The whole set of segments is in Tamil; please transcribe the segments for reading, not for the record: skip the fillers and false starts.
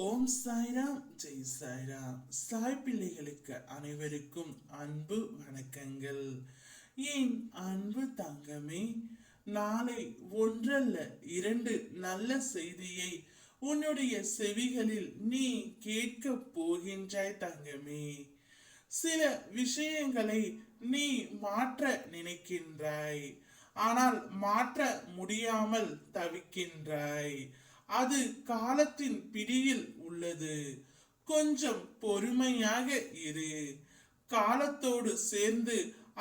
ஓம் சாய்ராம், ஜெய் சாய்ராம். சாய் பிள்ளைகளுக்கு அனைவருக்கும் அன்பு வணக்கங்கள். என் அன்பு தங்கமே, நாளை ஒன்றல்ல இரண்டு நல்ல செய்தியை உன்னுடைய செவிகளில் நீ கேட்க போகின்றாய் தங்கமே. சில விஷயங்களை நீ மாற்ற நினைக்கின்றாய், ஆனால் மாற்ற முடியாமல் தவிக்கின்றாய். அது காலத்தின் பிடியில் உள்ளது. கொஞ்சம் பொறுமையாக இரு. காலத்தோடு சேர்ந்து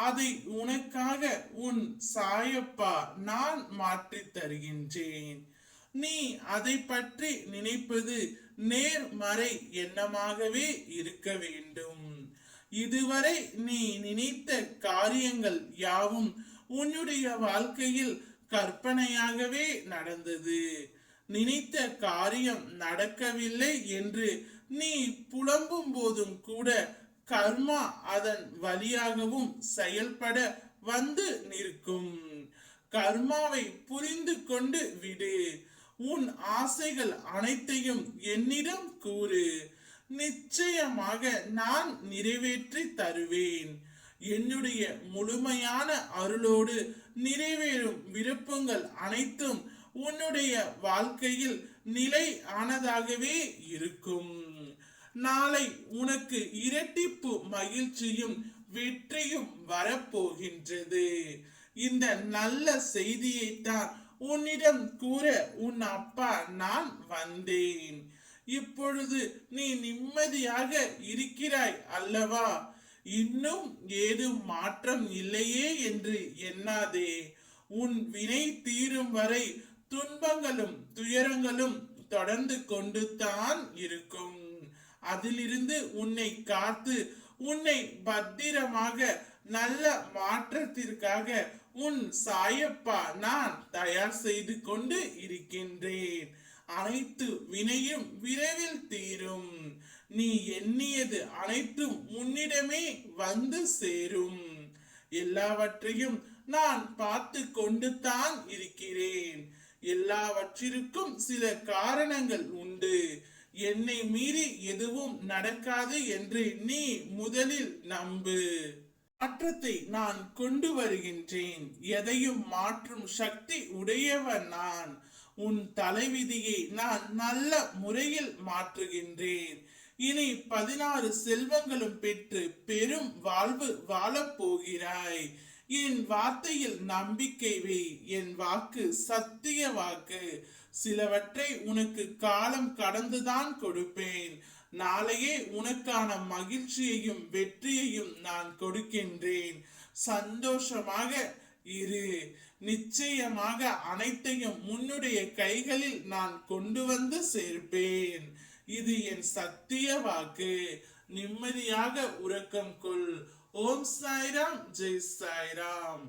அதை உனக்காக உன் சாயப்பா நான் மாற்றி தருகின்றேன். நீ அதை பற்றி நினைப்பது நேர்மறை எண்ணமாகவே இருக்க வேண்டும். இதுவரை நீ நினைத்த காரியங்கள் யாவும் உன்னுடைய வாழ்க்கையில் கற்பனையாகவே நடந்தது. நினைத்த காரியம் நடக்கவில்லை என்று நீ புலம்பும் போதும் கூட கர்மா அதன் வழியாகவும் செயல்பட வந்து நிற்கும். கர்மாவை புரிந்து கொண்டு விடு. உன் ஆசைகள் அனைத்தையும் என்னிடம் கூறு. நிச்சயமாக நான் நிறைவேற்றி தருவேன். என்னுடைய முழுமையான அருளோடு நிறைவேறும் விருப்பங்கள் அனைத்தும் உன்னுடைய வாழ்க்கையில் நிலை ஆனதாகவே இருக்கும். நாளை உனக்கு இரட்டிப்பு மகிழ்ச்சியும் வெற்றியும் வரப்போகின்றது. இந்த நல்ல செய்தியை தான் உன்னிடம் கூற உன் அப்பா நான் வந்தேன். இப்பொழுது நீ நிம்மதியாக இருக்கிறாய் அல்லவா? இன்னும் ஏதும் மாற்றம் இல்லையே என்று எண்ணாதே. உன் வினை தீரும் வரை துன்பங்களும் துயரங்களும் தொடர்ந்து கொண்டு தான் இருக்கும். அதிலிருந்து உன்னை காத்து உன்னை பத்திரமாக நல்ல மாற்றத்திற்காக உன் சாயப்பா நான் தயார் செய்து கொண்டு இருக்கின்றேன். அனைத்து வினையும் விரைவில் தீரும். நீ எண்ணியது அனைத்தும் உன்னிடமே வந்து சேரும். எல்லாவற்றையும் நான் பார்த்து கொண்டு தான் இருக்கிறேன். எல்லாவற்றிற்கும் சில காரணங்கள் உண்டு. என்னை மீறி எதுவும் நடக்காது என்று நீ முதலில் நம்பு. மாற்றத்தை நான் கொண்டு வருகின்றேன். எதையும் மாற்றும் சக்தி உடையவன் நான். உன் தலைவிதியை நான் நல்ல முறையில் மாற்றுகின்றேன். இனி 16 செல்வங்களும் பெற்று பெரும் வாழ்வு வாழப் போகிறாய். என் வார்த்தையில் நம்பிக்கை வை. என் வாக்கு சத்திய வாக்கு. சிலவற்றை உனக்கு காலம் கடந்துதான் கொடுப்பேன். நாளையே உனக்கான மகிழ்ச்சியையும் வெற்றியையும் நான் கொடுக்கின்றேன். சந்தோஷமாக இரு. நிச்சயமாக அனைத்தையும் உன்னுடைய கைகளில் நான் கொண்டு வந்து சேர்ப்பேன். இது என் சத்திய வாக்கு. நிம்மதியாக உறக்கம் கொள். ஓம் சாய்ராம், ஜெய் சாய்ராம்.